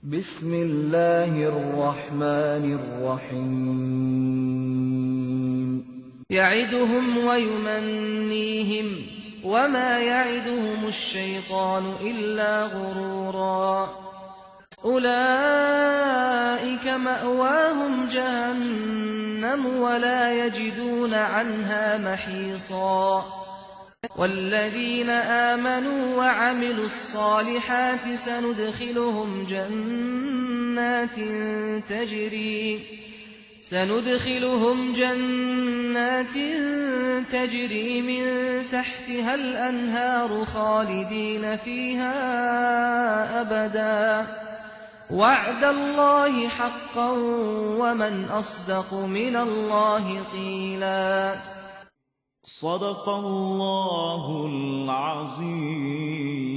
Bismillahirrahmanirrahim. يعدهم ويمنيهم وما يعدهم الشيطان إلا غرورا أولئك مأواهم جهنم ولا يجدون عنها محيصا والذين آمنوا وعملوا الصالحات سندخلهم جنات تجري من تحتها الأنهار خالدين فيها أبدا وعد الله حقا ومن أصدق من الله قيلا صدق الله العظيم.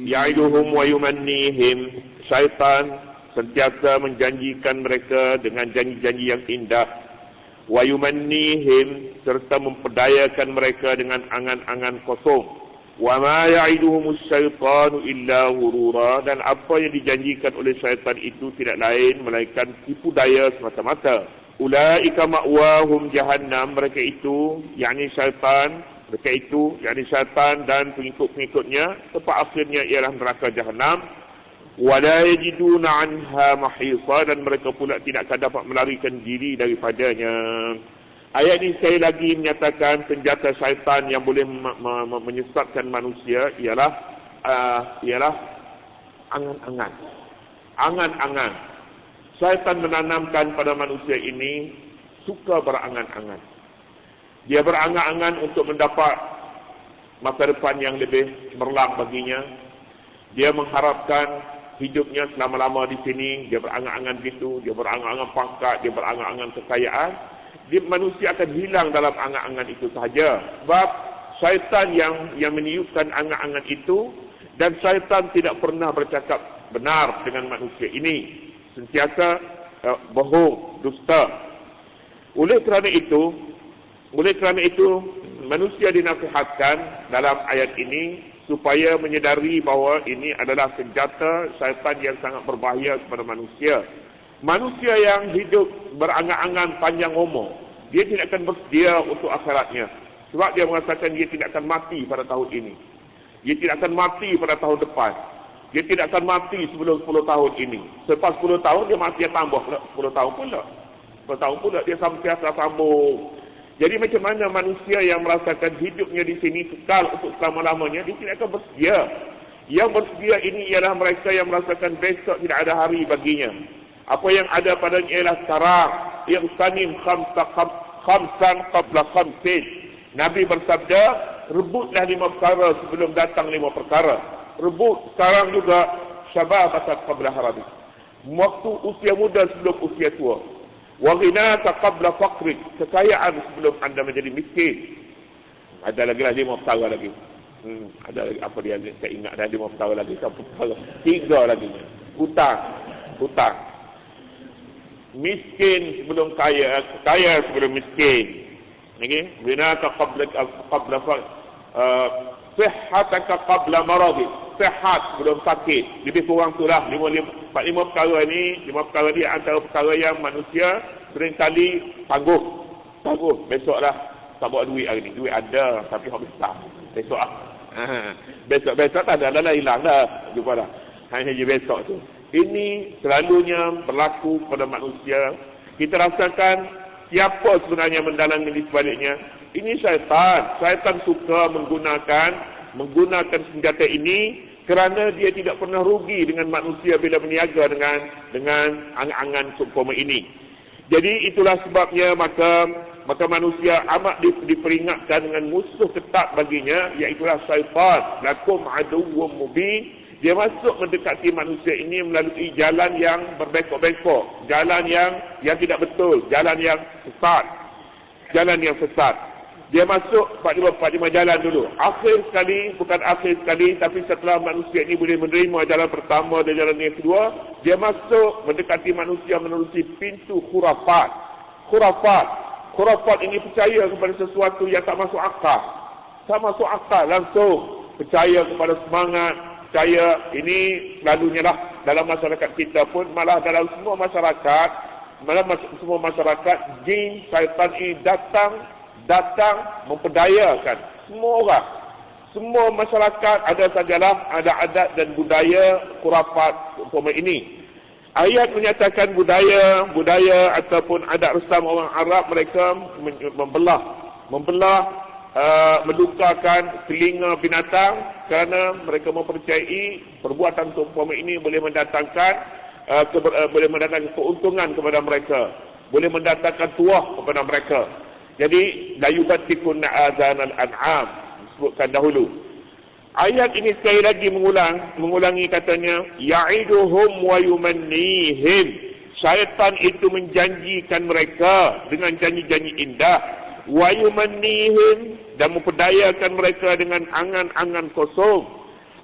Ya'iduhum wa yumannihim. Syaitan sentiasa menjanjikan mereka dengan janji-janji yang indah. Wa yumannihim, serta memperdayakan mereka dengan angan-angan kosong. Wa ma ya'iduhumus syaitanu illa ghurura, dan apa yang dijanjikan oleh syaitan itu tidak lain melainkan tipu daya semata-mata. Ulaika ma'wahum jahannam, mereka itu yakni syaitan dan pengikut-pengikutnya tempat akhirnya ialah neraka jahannam. Wala yajiduna anha mahisa, dan mereka pula tidak akan dapat melarikan diri daripadanya. Ayat ini sekali lagi menyatakan senjata syaitan yang boleh menyesatkan manusia ialah angan-angan. Syaitan menanamkan pada manusia ini suka berangan-angan. Dia berangan-angan untuk mendapat masa depan yang lebih cemerlang baginya. Dia mengharapkan hidupnya selama-lama di sini. Dia berangan-angan gitu. Dia berangan-angan pangkat. Dia berangan-angan kekayaan. Manusia akan hilang dalam angan-angan itu sahaja. Sebab syaitan yang meniupkan angan-angan itu, dan syaitan tidak pernah bercakap benar dengan manusia ini. Sentiasa bohong, dusta. Oleh kerana itu manusia dinasihatkan dalam ayat ini supaya menyedari bahawa ini adalah senjata syaitan yang sangat berbahaya kepada manusia. Manusia yang hidup berangan-angan panjang umur, dia tidak akan bersedia untuk akhiratnya. Sebab dia merasakan dia tidak akan mati pada tahun ini. Dia tidak akan mati pada tahun depan. Dia tidak akan mati sebelum 10 tahun ini. Selepas 10 tahun dia mati, dia tambah pula 10 tahun pula. 10 tahun pula dia sentiasa sambung. Jadi macam mana manusia yang merasakan hidupnya di sini kekal untuk selama-lamanya, dia tidak akan bersedia. Yang bersedia ini ialah mereka yang merasakan besok tidak ada hari baginya. Apa yang ada padanya ialah sekarang. Iqtanim khamsan qabla khamsin. Nabi bersabda, rebutlah 5 perkara sebelum datang 5 perkara. Rebut sekarang juga syababaka qabla harami. Waktu usia muda sebelum usia tua. Wa ghinaka qabla faqrik, kekayaan sebelum anda menjadi miskin. Ada lagi 5 perkara lagi. Ada lagi apa dia saya ingat dah 5 perkara lagi, satu perkara. 3 lagi. Hutang. Miskin sebelum kaya, kaya sebelum miskin. Okey, ghinaka qabla sihhataka qabla maradik. Sihat sebelum sakit. Lebih kurang itulah 5 perkara ni. 5 perkara ni antara perkara yang manusia seringkali tangguh. Besoklah tak bawa duit hari ni. Duit ada tapi habis tak. Besok besok tak ada dah, hilang dah. Jumpa dah. Hanya je besok tu. Ini selalunya berlaku pada manusia. Kita rasakan siapa sebenarnya mendalangi di sebaliknya. Ini syaitan. Syaitan suka menggunakan senjata ini kerana dia tidak pernah rugi dengan manusia bila berniaga dengan angan-angan seumpama ini. Jadi itulah sebabnya maka manusia amat diperingatkan dengan musuh ketat baginya, iaitulah syaitan. Lakum aduwwum mubin. Dia masuk mendekati manusia ini melalui jalan yang berbengkok-bengkok, jalan yang tidak betul, jalan yang sesat. Dia masuk 45 jalan dulu. Akhir sekali, bukan akhir sekali, tapi setelah manusia ini boleh menerima jalan pertama dan jalan yang kedua, dia masuk mendekati manusia menerusi pintu khurafat. Khurafat ini percaya kepada sesuatu yang tak masuk akal. Tak masuk akal, langsung percaya kepada semangat, saya ini selalunya lah dalam masyarakat kita pun, malah dalam semua masyarakat, semua masyarakat, jin, syaitan ini datang memperdayakan semua orang. Semua masyarakat ada sajalah, ada adat dan budaya khurafat umpama ini. Ayat menyatakan budaya ataupun adat resam orang Arab, mereka membelah, melukakan telinga binatang kerana mereka mempercayai perbuatan seumpama ini boleh mendatangkan keuntungan kepada mereka, boleh mendatangkan tuah kepada mereka. Jadi la yubattikun azanal an'am disebutkan dahulu. Ayat ini sekali lagi mengulangi katanya, ya'iduhum wa yumannihim. Syaitan itu menjanjikan mereka dengan janji-janji indah, wa yumannihim, dan memperdayakan mereka dengan angan-angan kosong.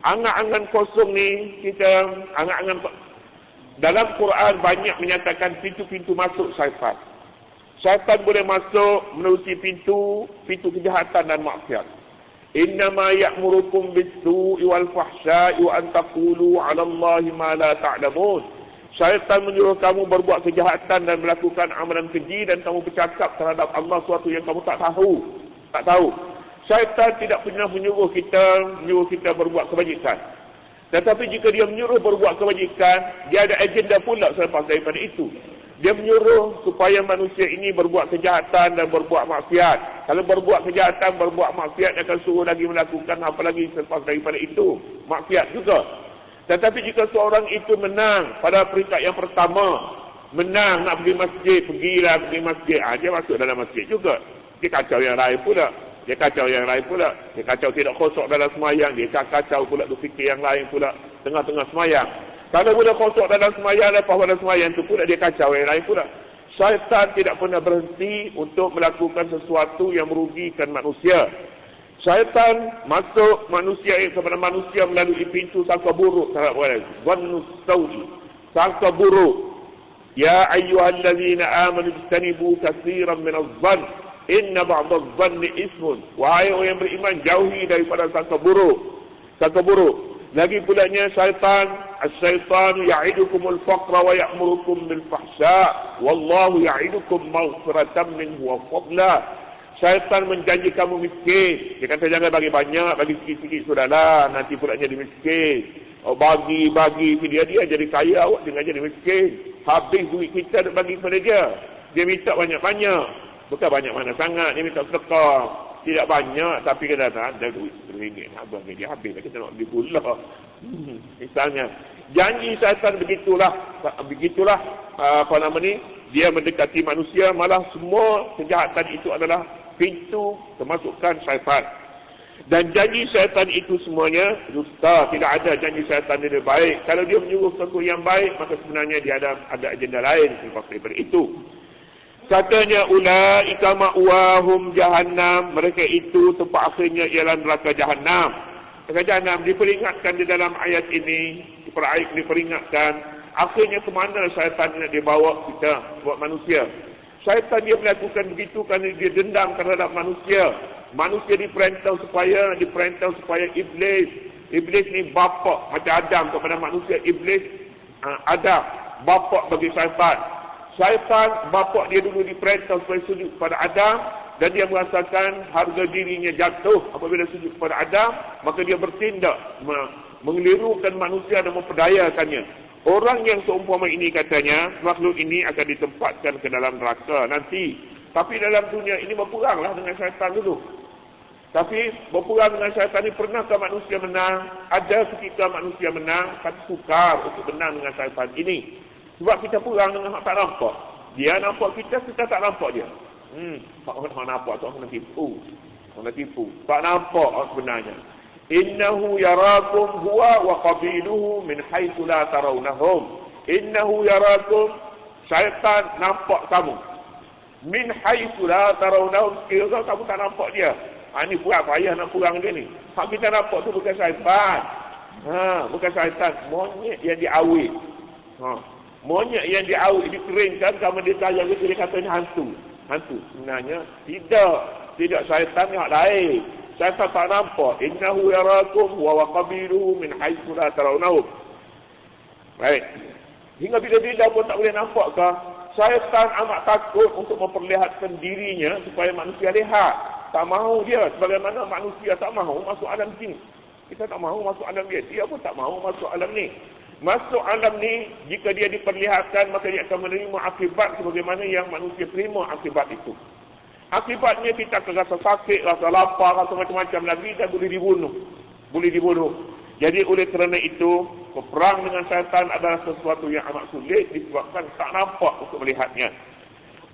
Angan-angan kosong ni, dalam Quran banyak menyatakan pintu-pintu masuk syaitan. Syaitan boleh masuk menerusi pintu kejahatan dan maksiat. Innama ya'murukum bis-su'i wal fahsya'i wa an taqulu 'ala Allahi ma la ta'lamun. Syaitan menyuruh kamu berbuat kejahatan dan melakukan amalan keji, dan kamu bercakap terhadap Allah sesuatu yang kamu tak tahu. Syaitan tidak pernah menyuruh kita berbuat kebajikan. Tetapi jika dia menyuruh berbuat kebajikan, dia ada agenda pula selepas daripada itu. Dia menyuruh supaya manusia ini berbuat kejahatan dan berbuat maksiat. Kalau berbuat kejahatan, berbuat maksiat, dia akan suruh lagi melakukan apa lagi selepas daripada itu. Maksiat juga. Tetapi jika seorang itu menang pada peringkat yang pertama, menang nak pergi masjid, pergi masjid, dia masuk dalam masjid juga. Dia kacau yang lain pula. Dia kacau tidak khusuk dalam semayang. Dia kacau pula berfikir yang lain pula tengah-tengah semayang. Kalau boleh khusuk dalam semayang, lepas pada semayang itu pula dia kacau yang lain pula. Syaitan tidak pernah berhenti untuk melakukan sesuatu yang merugikan manusia. Syaitan masuk kepada manusia melalui pintu sangka buruk terhadap orang. Zannus sawi, sangka buruk. Ya ayyuhallazina amanu ijtanibu katsiran minadh-dhann inna ba'dadh-dhanni ismun. Wahai orang yang beriman, jauhi daripada sangka buruk. Lagi pulanya Syaitan ya'idukumul faqra wa ya'murukum bil fahsya wallahu ya'idukum maghfiratan minhu wa fadla. Syaitan menjanji kamu miskin. Dia kata jangan bagi banyak, bagi sikit-sikit sudahlah, nanti pulanya dia miskin. Bagi dia jadi kaya, awak jangan jadi miskin. Habis duit kita nak bagi kepada dia. Dia minta banyak-banyak. Bukan banyak mana sangat, dia minta sedekah. Tidak banyak, tapi kadang-kadang ada duit RM1 nak bagi dia, habis kita nak beli pula. Misalnya, janji syaitan begitulah dia mendekati manusia, malah semua kejahatan itu adalah pintu kemasukan syaitan. Dan janji syaitan itu semuanya dusta, tidak ada janji syaitan yang baik. Kalau dia menyuruh sesuatu yang baik, maka sebenarnya dia ada agenda lain selepas daripada itu. Katanya ulaika ma'wahum jahannam, mereka itu tempat akhirnya ialah neraka jahannam. Neraka jahannam diperingatkan di dalam ayat ini, diperingatkan akhirnya ke mana syaitan nak dibawa kita, buat manusia. Syaitan dia melakukan begitu kerana dia dendam terhadap manusia. Manusia diperintah supaya iblis ni bapa macam Adam kepada manusia, iblis Adam bapa bagi syaitan. Syaitan bapak dia dulu diperintah supaya sujud kepada Adam, dan dia merasakan harga dirinya jatuh apabila sujud kepada Adam, maka dia bertindak mengelirukan manusia dan memperdayakannya. Orang yang seumpama ini katanya makhluk ini akan ditempatkan ke dalam neraka nanti. Tapi dalam dunia ini berperanglah dengan syaitan dulu. Tapi berperang dengan syaitan ini, pernahkah manusia menang? Ada ketika manusia menang, tapi sukar untuk menang dengan syaitan ini. Sebab kita perang dengan orang tak nampak. Dia nampak kita tak nampak dia. Orang nampak tu orang nak tipu. Tak nampak sebenarnya. Innahu yarakum huwa wa qabiluhu min haitsu la tarawnahum. Innahu yarakum, syaitan nampak kamu. Min haitsu la tarawnahum, kira kamu tak nampak dia. Ini perang payah nak perang dia ni. Hak kita nampak tu bukan syaitan. Bukan syaitan, monyet yang diawet. Monyet yang diawet, dikeringkan, kalau dia sayang dia kata ini hantu. Sebenarnya tidak syaitan yang lain. Syaitan tak nampak. Innahu yarakum wa qabiluhu min haitsu la tarawnahum. Baik. Hingga bila-bila pun tak boleh nampakkah? Syaitan amat takut untuk memperlihatkan dirinya supaya manusia lihat. Tak mahu dia. Sebagaimana manusia tak mahu masuk alam jin. Kita tak mahu masuk alam dia. Dia pun tak mahu masuk alam ni. Masuk alam ni, jika dia diperlihatkan, maka dia akan menerima akibat sebagaimana yang manusia terima akibat itu. Akibatnya kita akan rasa sakit, rasa lapar, rasa macam-macam lagi dan boleh dibunuh. Boleh dibunuh. Jadi oleh kerana itu, berperang dengan syaitan adalah sesuatu yang amat sulit disebabkan tak nampak untuk melihatnya.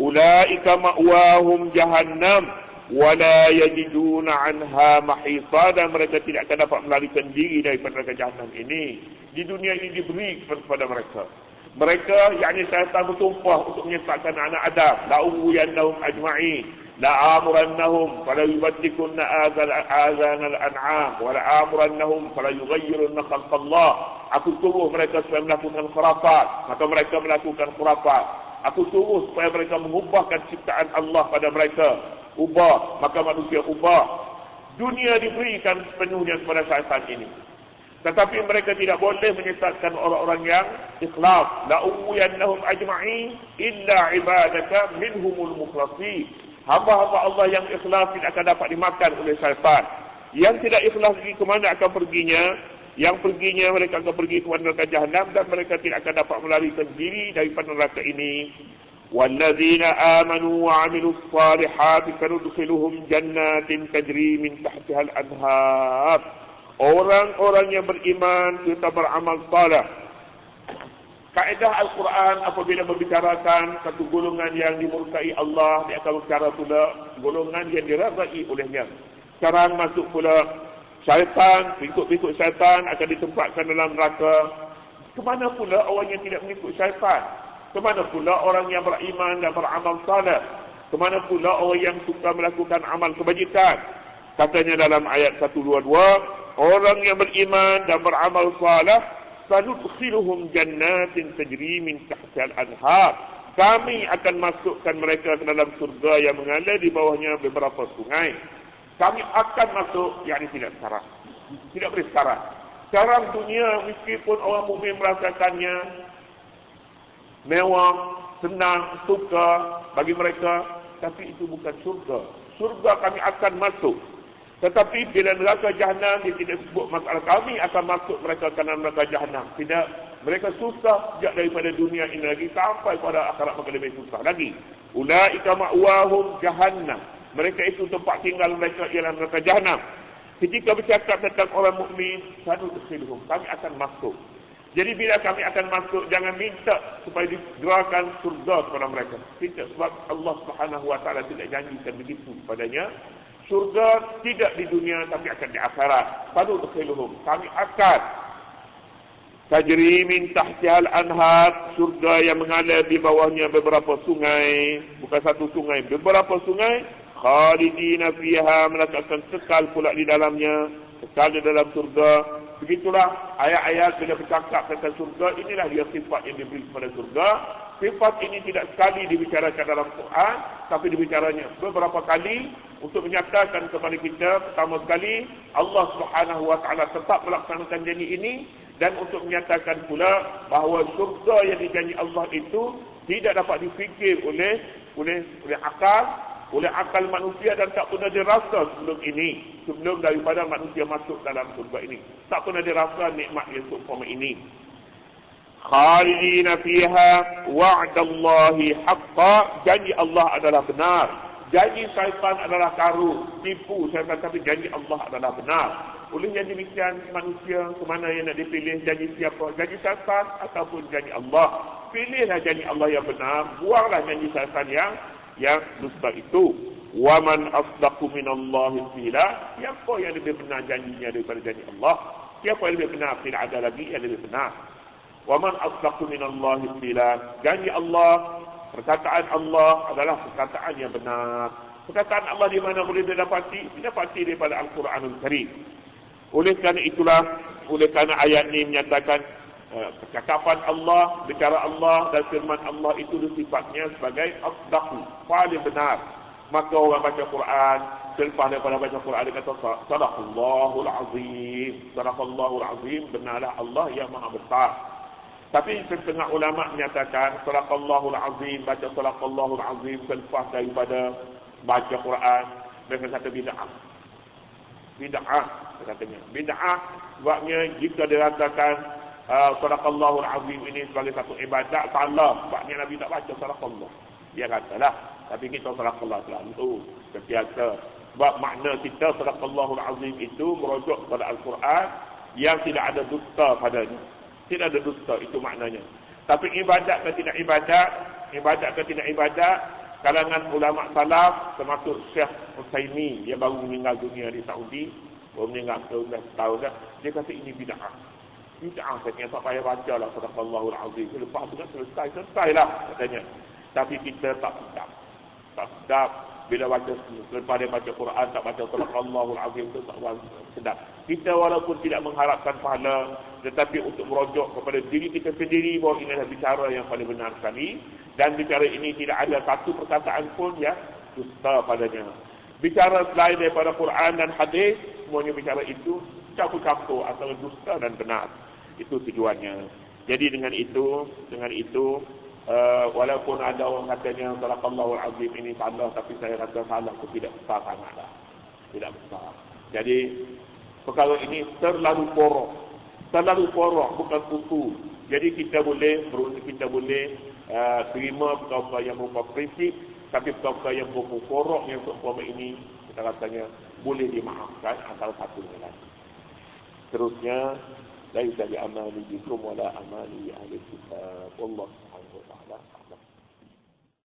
Ulaika ma'wahum jahannam wala yajiduna anha mahisa, dan mereka tidak akan dapat melarikan diri daripada neraka jahannam ini. Di dunia ini diberi kepada mereka. Mereka, yakni syaitan bertumpah untuk menyesatkan anak Adam. La'uwiyannahum ajma'in. La'amurannahum fala yubaddikunna azanal an'am wa la'amurannahum fala yughayyirunna khalqallah. Aku suruh mereka supaya melakukan khurafat, maka mereka melakukan khurafat. Aku suruh supaya mereka mengubahkan ciptaan Allah pada mereka. Ubah, maka manusia ubah. Dunia diberikan sepenuhnya kepada syaitan ini. Tetapi mereka tidak boleh menyesatkan orang-orang yang ikhlas. La'uwiyannahum ajma'in illa ibadaka minhumul mukhlasin. Hamba-hamba Allah yang ikhlas tidak akan dapat dimakan oleh syaitan. Yang tidak ikhlas lagi ke mana akan perginya? Yang perginya mereka akan pergi ke neraka jahannam dan mereka tidak akan dapat melarikan diri daripada neraka ini. Walladzina amanu wa 'amilus salihati sanudkhiluhum jannatin tajri min tahtiha al-anhar. Orang-orang yang beriman serta beramal saleh. Kaedah Al-Quran apabila membicarakan satu golongan yang dimurkai Allah, dia akan berbicara pula golongan yang dirazai olehnya. Sekarang masuk pula syaitan, pengikut-pengikut syaitan akan ditempatkan dalam neraka. Kemana pula orang yang tidak mengikut syaitan? Kemana pula orang yang beriman dan beramal saleh? Kemana pula orang yang suka melakukan amal kebajikan? Katanya dalam ayat 122, orang yang beriman dan beramal saleh, sanudkhiluhum jannatin tajri min tahtiha al-anhar. Kami akan masukkan mereka ke dalam surga yang mengalir di bawahnya beberapa sungai. Kami akan masuk, yakni tidak sekarang. Tidak boleh sekarang. Sekarang dunia meskipun orang mukmin merasakannya mewah, senang, suka bagi mereka, tapi itu bukan surga. Surga kami akan masuk. Tetapi bila neraka jahannam, dia tidak sebut masalah kami akan masuk mereka ke dalam neraka jahannam. Tidak. Mereka susah sejak daripada dunia ini lagi sampai pada akhirat, maka lebih susah lagi. Ulaika ma'wahum jahannam. Mereka itu tempat tinggal mereka ialah neraka jahannam. Ketika bercakap tentang orang mukmin, sanudkhiluhum, kami akan masuk. Jadi bila kami akan masuk, jangan minta supaya digerakkan surga kepada mereka. Tidak, sebab Allah Subhanahu wa taala tidak janjikan begitu padanya. Surga tidak di dunia tapi akan di akhirat. Sanudkhiluhum, kami akan tajri min tahtiha al-anhar, surga yang mengalir di bawahnya beberapa sungai, bukan satu sungai, beberapa sungai. Khalidina fiha, mereka akan kekal pula di dalamnya, kekal di dalam surga. Begitulah ayat-ayat bila bercakap tentang surga, inilah dia sifat yang diberi kepada surga. Sifat ini tidak sekali dibicarakan dalam Quran, tapi dibicaranya beberapa kali untuk menyatakan kepada kita, pertama sekali Allah Subhanahu wa taala tetap melaksanakan janji ini, dan untuk menyatakan pula bahawa surga yang dijanji Allah itu tidak dapat difikir oleh akal manusia dan tak pernah dirasa sebelum ini, sebelum daripada manusia masuk dalam surga ini. Tak pernah dirasa nikmat yang seumpama ini. Khalidina fiha wa'dallahi haqqa, janji Allah adalah benar. Janji syaitan adalah karu, tipu syaitan, tapi janji Allah adalah benar. Oleh yang demikian, manusia kemana yang nak dipilih, janji siapa? Janji syaitan ataupun janji Allah? Pilihlah janji Allah yang benar, buanglah janji syaitan yang dusta itu. Wa man asdaqu minallahi qila, siapa yang lebih benar janjinya daripada janji Allah? Siapa yang lebih benar? Tidak ada lagi yang lebih benar. Wa man asdaqu minallahi qila, janji Allah, perkataan Allah adalah perkataan yang benar. Perkataan Allah di mana boleh didapati? Didapati daripada Al-Quranul Karim. Oleh kerana itulah, oleh kerana ayat ini menyatakan percakapan Allah, bicara Allah dan firman Allah itu sifatnya sebagai asdaqu, paling benar. Maka orang baca Quran selepas daripada baca Quran dia kata sadaqallahul azim. Sadaqallahul azim, benarlah Allah yang maha besar. Tapi setengah ulama menyatakan sadaqallahul azim, baca sadaqallahul azim selepas daripada baca Quran, mereka kata bid'ah. Bid'ah katanya. Bid'ah sebabnya jika diratakan sadaqallahul azim ini sebagai satu ibadat, salah sebabnya Nabi tak baca sadaqallah. Dia katalah, tapi kita sadaqallah selalu sentiasa. Sebab makna kita sadaqallahul azim itu merujuk kepada Al-Quran yang tidak ada dusta padanya. Tidak ada dusta, itu maknanya. Tapi ibadat ke tidak ibadat, ibadat ke tidak ibadat, kalangan ulama salaf termasuk Syekh Utsaimin, dia baru meninggal dunia di Saudi, baru meninggal tahun dah. Dia kata ini bid'ah. Bid'ah katanya, tak payah baca lah sadaqallahul azim. Lepas tu kan selesailah katanya. Tapi kita tak sedap. Tak sedap. Bila baca, lepas dia baca Quran, tak baca sadaqallahul azim itu tak sedap. Kita walaupun tidak mengharapkan pahala, tetapi untuk merujuk kepada diri kita sendiri bahawa ini adalah bicara yang paling benar sekali. Dan bicara ini tidak ada satu perkataan pun yang dusta padanya. Bicara selain daripada Quran dan hadis, semuanya bicara itu campur-campur antara dusta dan benar. Itu tujuannya. Jadi dengan itu, walaupun ada orang katanya sadaqallahul azim ini salah, tapi saya rasa salah itu tidak besar sangatlah. Tidak besar. Jadi perkara ini terlalu porok, bukan usul. Jadi kita boleh terima perkara yang berupa prinsip, tapi perkara yang berupa porok yang seumpama ini kita rasanya boleh dimaafkan antara satu dengan lain. Terusnya laisa bi amali bikum wala amali ahli kitab. Wallahu subhanahu wa ta'ala a'lam.